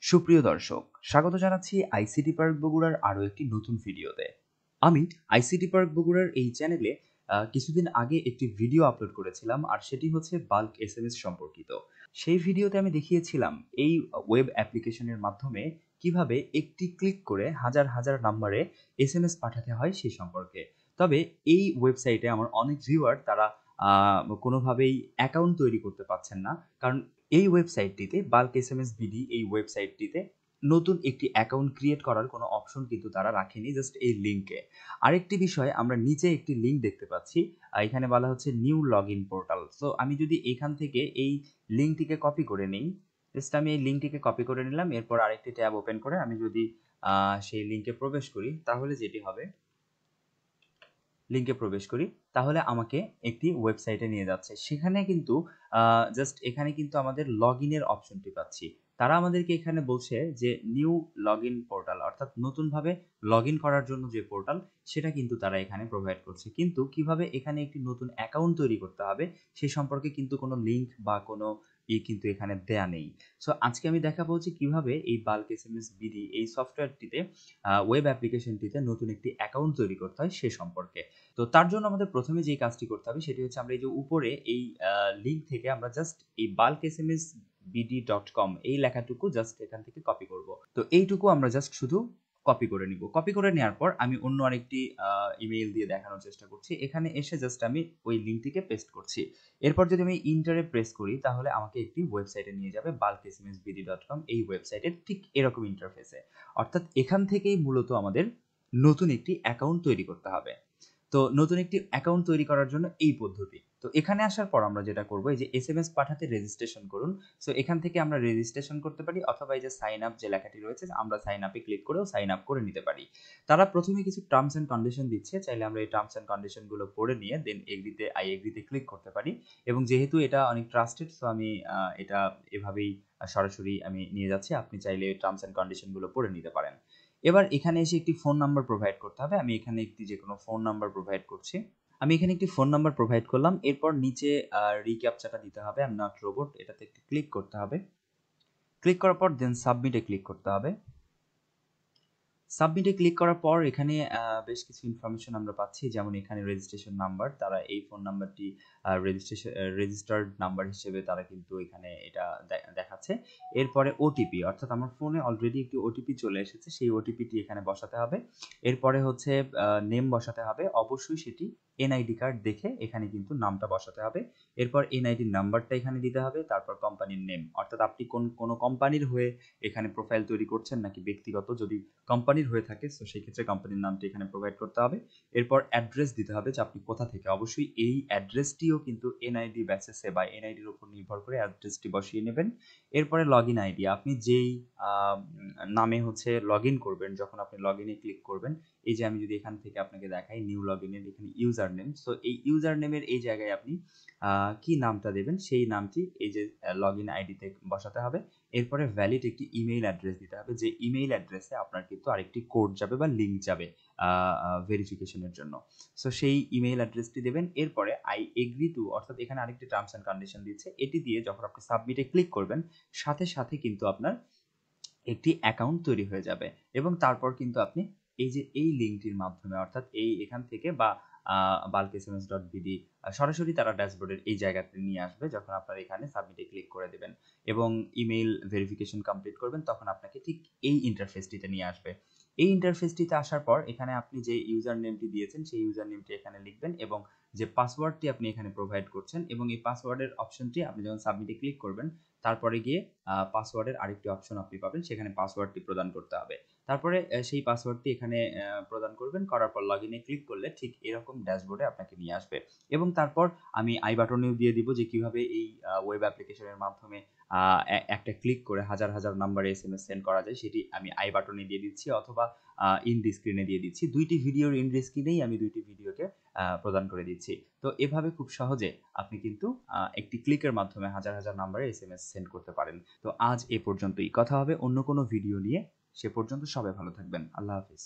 সুপ্রিয় দর্শক, স্বাগত জানাচ্ছি আইসিটি পার্ক বগুড়ার আরও একটি নতুন ভিডিওতে। আমি আইসিটি পার্ক বগুড়ার এই চ্যানেলে কিছুদিন আগে একটি ভিডিও আপলোড করেছিলাম, আর সেটি হচ্ছে বাল্ক এসএমএস সম্পর্কিত। সেই ভিডিওতে আমি দেখিয়েছিলাম এই ওয়েব অ্যাপ্লিকেশনের মাধ্যমে কিভাবে একটি ক্লিক করে হাজার হাজার নাম্বারে এসএমএস পাঠাতে হয় সে সম্পর্কে। তবে এই ওয়েবসাইটে আমার অনেক ভিউয়ার তারা কোনোভাবেই অ্যাকাউন্ট তৈরি করতে পারছেন না, কারণ এই ওয়েবসাইটটিতে বাল্ক এসএমএস বিডি এই ওয়েবসাইটটিতে নতুন একটি অ্যাকাউন্ট ক্রিয়েট করার কোনো অপশন কিন্তু তারা রাখেনি, জাস্ট এই লিঙ্কে। আরেকটি বিষয়, আমরা নিচে একটি লিঙ্ক দেখতে পাচ্ছি, এখানে বলা হচ্ছে new log in portal. So আমি যদি এখান থেকে এই লিঙ্কটিকে কপি করে নিই, জাস্ট আমি এই লিঙ্কটিকে কপি করে নিলাম, এরপর আরেকটি ট্যাব ওপেন করে আমি যদি সেই লিঙ্কে প্রবেশ করি, তাহলে যেটি হবে, লিঙ্কে প্রবেশ করি, তাহলে আমাকে একটি ওয়েবসাইটে নিয়ে যাচ্ছে। সেখানে কিন্তু জাস্ট এখানে কিন্তু আমাদের লগ ইনের অপশনটি পাচ্ছি। তারা আমাদেরকে এখানে বলছে যে নিউ লগ ইন পোর্টাল, অর্থাৎ নতুনভাবে লগ ইন করার জন্য যে পোর্টাল, সেটা কিন্তু তারা এখানে প্রোভাইড করছে। কিন্তু কিভাবে এখানে একটি নতুন অ্যাকাউন্ট তৈরি করতে হবে সে সম্পর্কে কিন্তু কোনো লিঙ্ক বা কোনো কিন্তু এখানে দেয়া নেই। সো আজকে আমি দেখাবো যে কিভাবে এই বাল্ক এসএমএস বিডি এই সফটওয়্যারটিতে ওয়েব অ্যাপ্লিকেশনটিতে নতুন একটি অ্যাকাউন্ট তৈরি করতে হয় সে সম্পর্কে। তো তার জন্য আমাদের প্রথমে যেই কাজটি করতে হবে সেটি হচ্ছে, আমরা এই যে উপরে এই লিঙ্ক থেকে আমরা জাস্ট এই বাল্ক এসএমএস bd.com এই লেখাটুকু জাস্ট এখান থেকে কপি করব। তো এইটুকু আমরা জাস্ট শুধু কপি করে নিব। কপি করে নেওয়ার পর আমি অন্য আরেকটি ইমেইল দিয়ে দেখানোর চেষ্টা করছি। এখানে এসে জাস্ট আমি ওই লিঙ্কটিকে পেস্ট করছি। এরপর যদি আমি ইন্টারে প্রেস করি, তাহলে আমাকে একটি ওয়েবসাইটে নিয়ে যাবে, bulksmsbd.com এই ওয়েবসাইটের ঠিক এরকম ইন্টারফেসে। অর্থাৎ এখান থেকেই মূলত আমাদের নতুন একটি অ্যাকাউন্ট তৈরি করতে হবে। তো নতুন একটি অ্যাকাউন্ট তৈরি করার জন্য এই পদ্ধতি। তো এখানে আসার পর আমরা যেটা করব, এই যে এসএমএস পাঠাতে রেজিস্ট্রেশন করুন। সো এখান থেকে আমরা রেজিস্ট্রেশন করতে পারি, অথবা এই যে সাইন আপ যে লেখাটি রয়েছে, আমরা সাইন আপে ক্লিক করেও সাইন আপ করে নিতে পারি। তারা প্রথমে কিছু টার্মস এন্ড কন্ডিশন দিচ্ছে, চাইলে আমরা এই টার্মস এন্ড কন্ডিশন গুলো পড়ে নিয়ে দেন এগ্রিতে ক্লিক করতে পারি। এবং যেহেতু এটা অনেক ট্রাস্টেড, সো আমি এটা এভাবেই সরাসরি আমি নিয়ে যাচ্ছি। আপনি চাইলে টার্মস এন্ড কন্ডিশন গুলো পড়ে নিতে পারেন। এবার এখানে এসে একটি ফোন নাম্বার প্রোভাইড করতে হবে। আমি এখানে একটি যেকোনো ফোন নাম্বার প্রোভাইড করছি। আমি এখানে একটি ফোন নাম্বার প্রোভাইড করলাম। এরপর নিচে রিক্যাপচাটা দিতে হবে, আই এম নট রোবট, এটাতে একটু ক্লিক করতে হবে। ক্লিক করার পর দেন সাবমিটে ক্লিক করতে হবে। সাবমিটে ক্লিক করার পর এখানে বেশ কিছু ইনফরমেশন আমরা পাচ্ছি, যেমন এখানে রেজিস্ট্রেশন নাম্বার, তারা এই ফোন নাম্বারটি রেজিস্টার্ড নাম্বার হিসেবে তারা কিন্তু এখানে এটা দেখাচ্ছে। এরপরে ওটিপি, অর্থাৎ আমার ফোনে অলরেডি একটি ওটিপি চলে এসেছে, সেই ওটিপিটি এখানে বসাতে হবে। এরপরে হচ্ছে নেম বসাতে হবে, অবশ্যই সেটি এনআইডি কার্ড দেখে এখানে কিন্তু নামটা বসাতে হবে। এরপর এনআইডির নাম্বারটা এখানে দিতে হবে, তারপর কোম্পানির নেম, অর্থাৎ আপনি কোনো কোম্পানির হয়ে এখানে প্রোফাইল তৈরি করছেন নাকি ব্যক্তিগত, যদি কোম্পানির হয়ে থাকে তো সেই ক্ষেত্রে কোম্পানির নামটি এখানে প্রোভাইড করতে হবে। এরপর অ্যাড্রেস দিতে হবে যে আপনি কোথা থেকে, অবশ্যই এই অ্যাড্রেসটিও কিন্তু এনআইডি বেসিসে বা এনআইডির উপর নির্ভর করে অ্যাড্রেসটি বসিয়ে নেবেন। এরপরে লগ ইন আইডি, আপনি যেই নামে হচ্ছে লগ ইন করবেন, যখন আপনি লগ ইনে ক্লিক করবেন, এই যে আমি যদি এখান থেকে আপনাকে দেখাই নিউ লগ ইনের এখানে ইউজার নেম, সো এই ইউজার নেমের এই জায়গায় আপনি কি নামটা দেবেন সেই নামটি এই যে লগ ইন আইডিতে বসাতে হবে। এরপরে ভ্যালিড একটি ইমেইল অ্যাড্রেস দিতে হবে, যে ইমেইল অ্যাড্রেসে আপনার কিন্তু আরেকটি কোড যাবে বা লিঙ্ক যাবে ভেরিফিকেশনের জন্য। সো সেই ইমেইল অ্যাড্রেসটি দেবেন। এরপরে আই এগ্রি টু, অর্থাৎ এখানে আরেকটি টার্মস অ্যান্ড কন্ডিশন দিচ্ছে, এটি দিয়ে যখন আপনি সাবমিটে ক্লিক করবেন, সাথে সাথে কিন্তু আপনার একটি অ্যাকাউন্ট তৈরি হয়ে যাবে। এবং তারপর কিন্তু আপনি এই যে এই লিঙ্কটির মাধ্যমে, অর্থাৎ এখান থেকে বা bulksms.bd সরাসরি তারা ড্যাশবোর্ডের এই জায়গাতে নিয়ে আসবে, যখন আপনারা এখানে সাবমিটে ক্লিক করে দেবেন এবং ইমেইল ভেরিফিকেশন কমপ্লিট করবেন, তখন আপনাকে ঠিক এই ইন্টারফেসটিতে নিয়ে আসবে। এই ইন্টারফেসটিতে আসার পর এখানে আপনি যে ইউজার নেমটি দিয়েছেন সেই ইউজার নেমটি এখানে লিখবেন, এবং যে পাসওয়ার্ডটি আপনি এখানে প্রোভাইড করছেন, এবং এই পাসওয়ার্ডের অপশনটি আপনি যখন সাবমিটে ক্লিক করবেন, তারপরে গিয়ে পাসওয়ার্ডের আরেকটি অপশন আপনি পাবেন, সেখানে পাসওয়ার্ডটি প্রদান করতে হবে। তারপরে সেই পাসওয়ার্ডটি এখানে প্রদান করবেন, করার পর লগ ইনে ক্লিক করলে ঠিক এরকম ড্যাশবোর্ডে আপনাকে নিয়ে আসবে। এবং তারপর আমি আই বাটনেও দিয়ে দিব যে কিভাবে এই ওয়েব অ্যাপ্লিকেশনের মাধ্যমে একটা ক্লিক করে হাজার হাজার নাম্বারে এসএমএস সেন্ড করা যায়, সেটি আমি আই বাটনে দিয়ে দিচ্ছি, অথবা ইন্ড স্ক্রিনে দিয়ে দিচ্ছি। দুইটি ভিডিওর ইন্ড স্ক্রিনেই আমি দুইটি ভিডিওকে প্রদান করে দিচ্ছি। তো এভাবে খুব সহজে আপনি কিন্তু একটি ক্লিকের মাধ্যমে হাজার হাজার নাম্বারে এসএমএস সেন্ড করতে পারেন। তো আজ এ পর্যন্তই, কথা হবে অন্য কোনো ভিডিও নিয়ে। সে পর্যন্ত সবাই ভালো থাকবেন। আল্লাহ হাফিজ।